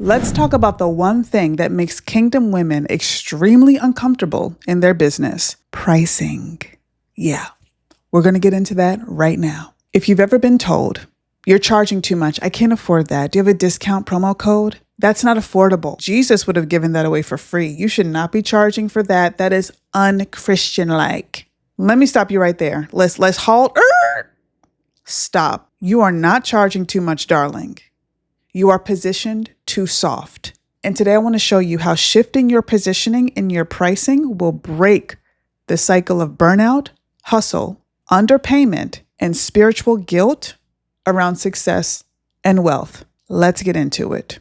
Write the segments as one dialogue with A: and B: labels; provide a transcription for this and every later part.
A: Let's talk about the one thing that makes kingdom women extremely uncomfortable in their business: pricing. Yeah, we're going to get into that right now. If you've ever been told, you're charging too much, I can't afford that, do you have a discount promo code? That's not affordable. Jesus would have given that away for free. You should not be charging for that. That is unchristian-like. Let me stop you right there. Let's halt. Stop. You are not charging too much, darling. You are positioned too soft. And today I want to show you how shifting your positioning in your pricing will break the cycle of burnout, hustle, underpayment, and spiritual guilt around success and wealth. Let's get into it.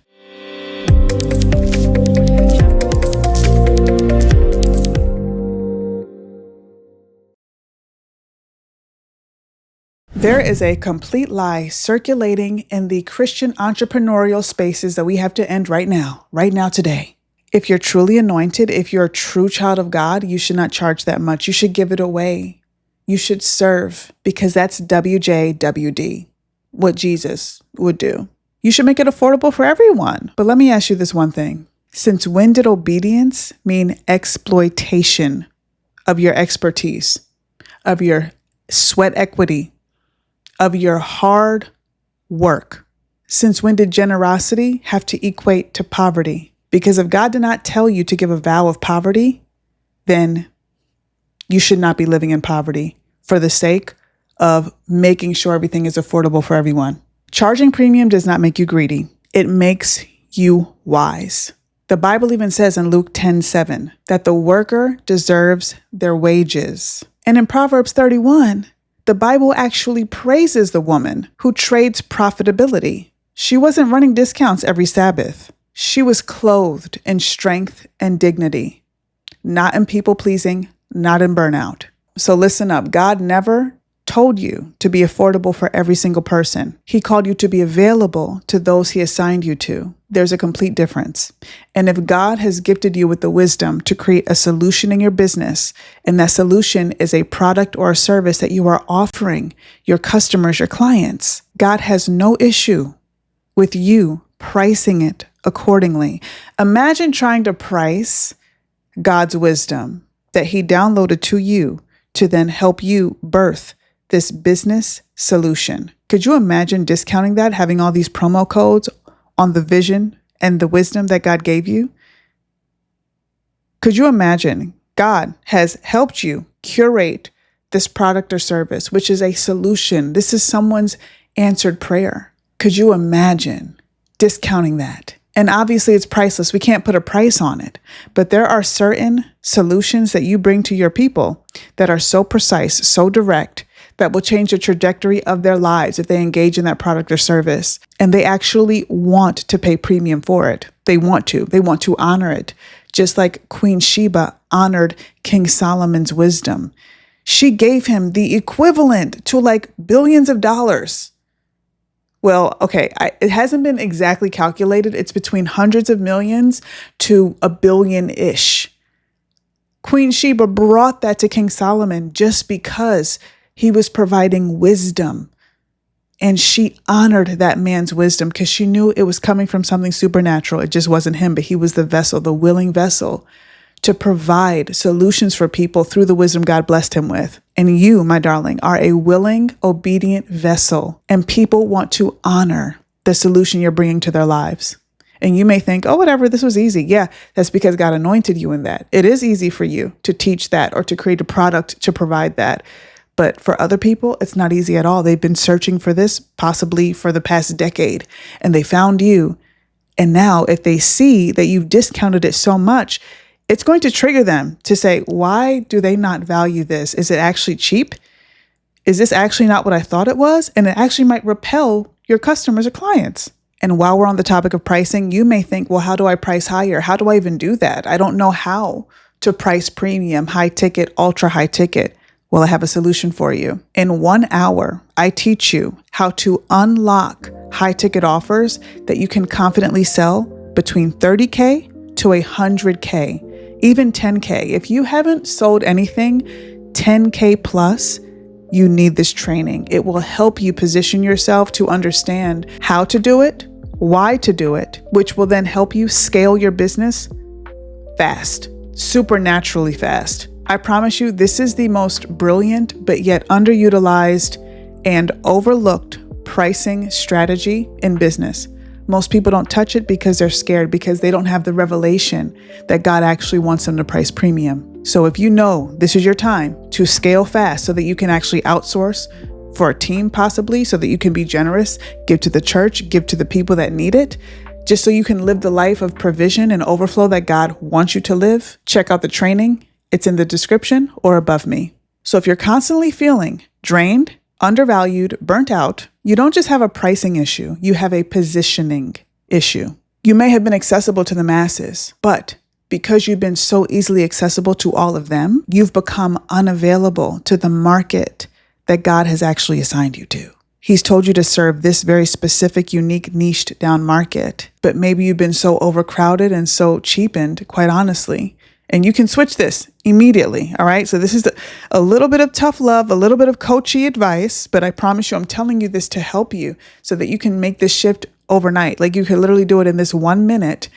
A: There is a complete lie circulating in the Christian entrepreneurial spaces that we have to end right now today. If you're truly anointed, if you're a true child of God, you should not charge that much. You should give it away. You should serve, because that's WJWD, what Jesus would do. You should make it affordable for everyone. But let me ask you this one thing. Since when did obedience mean exploitation of your expertise, of your sweat equity, of your hard work? Since when did generosity have to equate to poverty? Because if God did not tell you to give a vow of poverty, then you should not be living in poverty for the sake of making sure everything is affordable for everyone. Charging premium does not make you greedy. It makes you wise. The Bible even says in Luke 10:7 that the worker deserves their wages. And in Proverbs 31, the Bible actually praises the woman who trades profitability. She wasn't running discounts every Sabbath. She was clothed in strength and dignity, not in people-pleasing, not in burnout. So listen up. God never told you to be affordable for every single person. He called you to be available to those he assigned you to. There's a complete difference. And if God has gifted you with the wisdom to create a solution in your business, and that solution is a product or a service that you are offering your customers, your clients, God has no issue with you pricing it accordingly. Imagine trying to price God's wisdom that he downloaded to you to then help you birth this business solution. Could you imagine discounting that, having all these promo codes on the vision and the wisdom that God gave you? Could you imagine God has helped you curate this product or service, which is a solution? This is someone's answered prayer. Could you imagine discounting that? And obviously it's priceless. We can't put a price on it, but there are certain solutions that you bring to your people that are so precise, so direct, that will change the trajectory of their lives if they engage in that product or service. And they actually want to pay premium for it. They want to honor it. Just like Queen Sheba honored King Solomon's wisdom. She gave him the equivalent to like billions of dollars. Well, okay, it hasn't been exactly calculated. It's between hundreds of millions to a billion-ish. Queen Sheba brought that to King Solomon just because he was providing wisdom. And she honored that man's wisdom because she knew it was coming from something supernatural. It just wasn't him, but he was the vessel, the willing vessel to provide solutions for people through the wisdom God blessed him with. And you, my darling, are a willing, obedient vessel. And people want to honor the solution you're bringing to their lives. And you may think, oh, whatever, this was easy. Yeah, that's because God anointed you in that. It is easy for you to teach that or to create a product to provide that. But for other people, it's not easy at all. They've been searching for this possibly for the past decade, and they found you. And now if they see that you've discounted it so much, it's going to trigger them to say, why do they not value this? Is it actually cheap? Is this actually not what I thought it was? And it actually might repel your customers or clients. And while we're on the topic of pricing, you may think, well, how do I price higher? How do I even do that? I don't know how to price premium, high ticket, ultra high ticket. Well, I have a solution for you. In 1 hour, I teach you how to unlock high ticket offers that you can confidently sell between 30K to 100K, even 10K. If you haven't sold anything 10K plus, you need this training. It will help you position yourself to understand how to do it, why to do it, which will then help you scale your business fast, supernaturally fast. I promise you, this is the most brilliant, but yet underutilized and overlooked pricing strategy in business. Most people don't touch it because they're scared, because they don't have the revelation that God actually wants them to price premium. So if you know this is your time to scale fast so that you can actually outsource for a team possibly, so that you can be generous, give to the church, give to the people that need it, just so you can live the life of provision and overflow that God wants you to live, check out the training. It's in the description or above me. So if you're constantly feeling drained, undervalued, burnt out, you don't just have a pricing issue, you have a positioning issue. You may have been accessible to the masses, but because you've been so easily accessible to all of them, you've become unavailable to the market that God has actually assigned you to. He's told you to serve this very specific, unique, niched down market, but maybe you've been so overcrowded and so cheapened, quite honestly. And you can switch this immediately, all right? So this is a little bit of tough love, a little bit of coachy advice, but I promise you, I'm telling you this to help you so that you can make this shift overnight. Like you could literally do it in this 1 minute,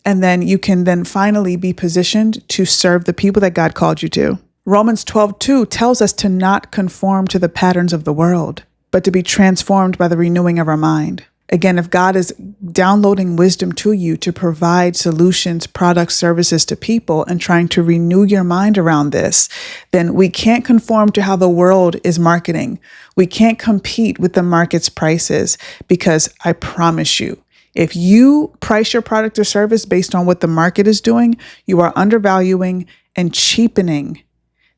A: and then you can then finally be positioned to serve the people that God called you to. Romans 12:2 tells us to not conform to the patterns of the world, but to be transformed by the renewing of our mind. Again, if God is downloading wisdom to you to provide solutions, products, services to people and trying to renew your mind around this, then we can't conform to how the world is marketing. We can't compete with the market's prices, because I promise you, if you price your product or service based on what the market is doing, you are undervaluing and cheapening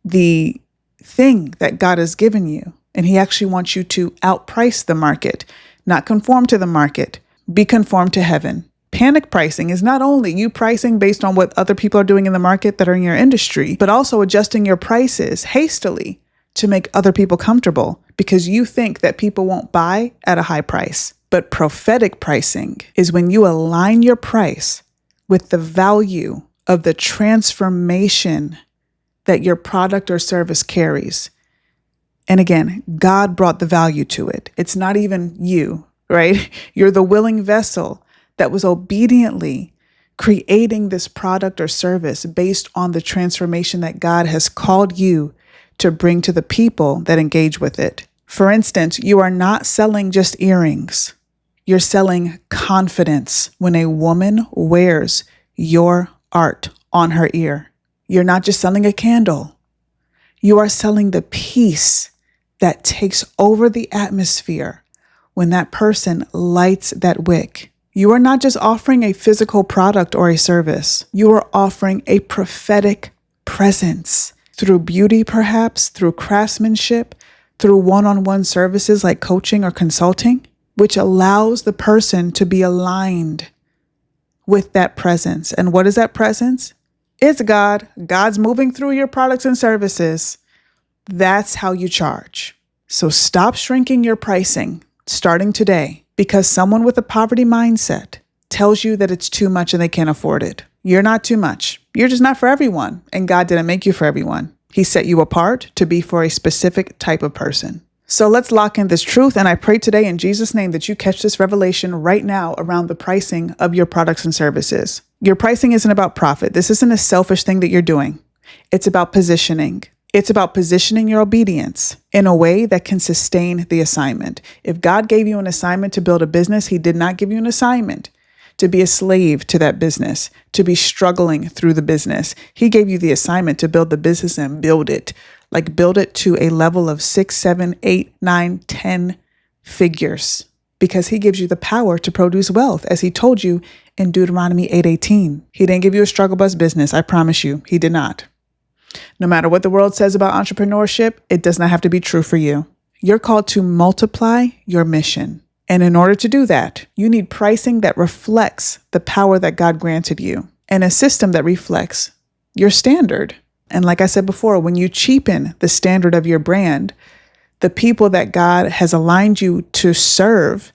A: the thing that God has given you. And He actually wants you to outprice the market. Not conform to the market, be conformed to heaven. Panic pricing is not only you pricing based on what other people are doing in the market that are in your industry, but also adjusting your prices hastily to make other people comfortable because you think that people won't buy at a high price. But prophetic pricing is when you align your price with the value of the transformation that your product or service carries. And again, God brought the value to it. It's not even you, right? You're the willing vessel that was obediently creating this product or service based on the transformation that God has called you to bring to the people that engage with it. For instance, you are not selling just earrings. You're selling confidence when a woman wears your art on her ear. You're not just selling a candle. You are selling the peace that takes over the atmosphere when that person lights that wick. You are not just offering a physical product or a service. You are offering a prophetic presence through beauty, perhaps through craftsmanship, through one-on-one services like coaching or consulting, which allows the person to be aligned with that presence. And what is that presence? It's God. God's moving through your products and services. That's how you charge. So stop shrinking your pricing starting today because someone with a poverty mindset tells you that it's too much and they can't afford it. You're not too much. You're just not for everyone. And God didn't make you for everyone. He set you apart to be for a specific type of person. So let's lock in this truth. And I pray today in Jesus' name that you catch this revelation right now around the pricing of your products and services. Your pricing isn't about profit. This isn't a selfish thing that you're doing. It's about positioning. It's about positioning your obedience in a way that can sustain the assignment. If God gave you an assignment to build a business, He did not give you an assignment to be a slave to that business, to be struggling through the business. He gave you the assignment to build the business and build it, like build it to a level of 6, 7, 8, 9, 10 figures, because He gives you the power to produce wealth, as He told you in Deuteronomy 8:18. He didn't give you a struggle bus business. I promise you, He did not. No matter what the world says about entrepreneurship, it does not have to be true for you. You're called to multiply your mission. And in order to do that, you need pricing that reflects the power that God granted you and a system that reflects your standard. And like I said before, when you cheapen the standard of your brand, the people that God has aligned you to serve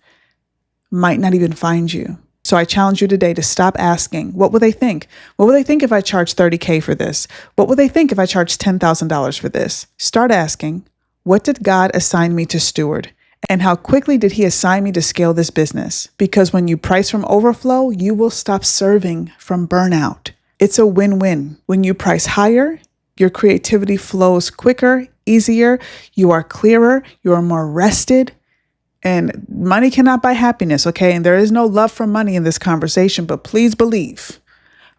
A: might not even find you. So I challenge you today to stop asking, what will they think? What will they think if I charge $30,000 for this? What will they think if I charge $10,000 for this? Start asking, what did God assign me to steward? And how quickly did he assign me to scale this business? Because when you price from overflow, you will stop serving from burnout. It's a win-win. When you price higher, your creativity flows quicker, easier, you are clearer, you are more rested, and money cannot buy happiness, okay? And there is no love for money in this conversation, but please believe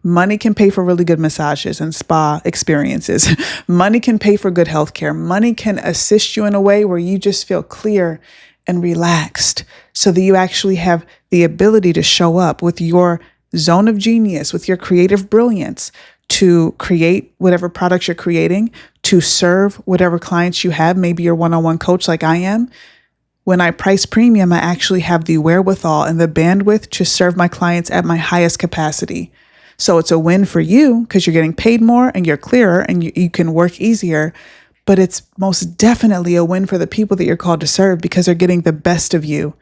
A: money can pay for really good massages and spa experiences. Money can pay for good healthcare. Money can assist you in a way where you just feel clear and relaxed so that you actually have the ability to show up with your zone of genius, with your creative brilliance, to create whatever products you're creating, to serve whatever clients you have. Maybe you're one-on-one coach like I am. When I price premium, I actually have the wherewithal and the bandwidth to serve my clients at my highest capacity. So it's a win for you because you're getting paid more and you're clearer and you can work easier. But it's most definitely a win for the people that you're called to serve because they're getting the best of you.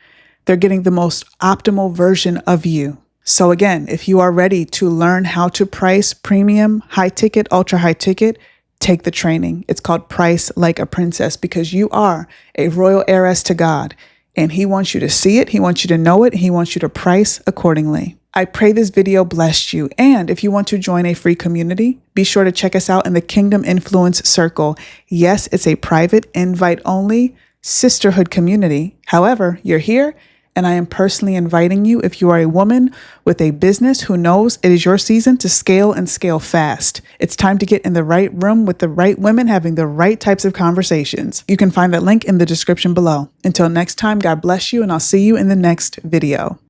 A: They're getting the most optimal version of you. So again, if you are ready to learn how to price premium, high ticket, ultra high ticket, take the training. It's called Price Like a Princess because you are a royal heiress to God and he wants you to see it. He wants you to know it. He wants you to price accordingly. I pray this video blessed you. And if you want to join a free community, be sure to check us out in the Kingdom Influence Circle. Yes, it's a private, invite-only sisterhood community. However, you're here, and I am personally inviting you if you are a woman with a business who knows it is your season to scale and scale fast. It's time to get in the right room with the right women having the right types of conversations. You can find that link in the description below. Until next time, God bless you, and I'll see you in the next video.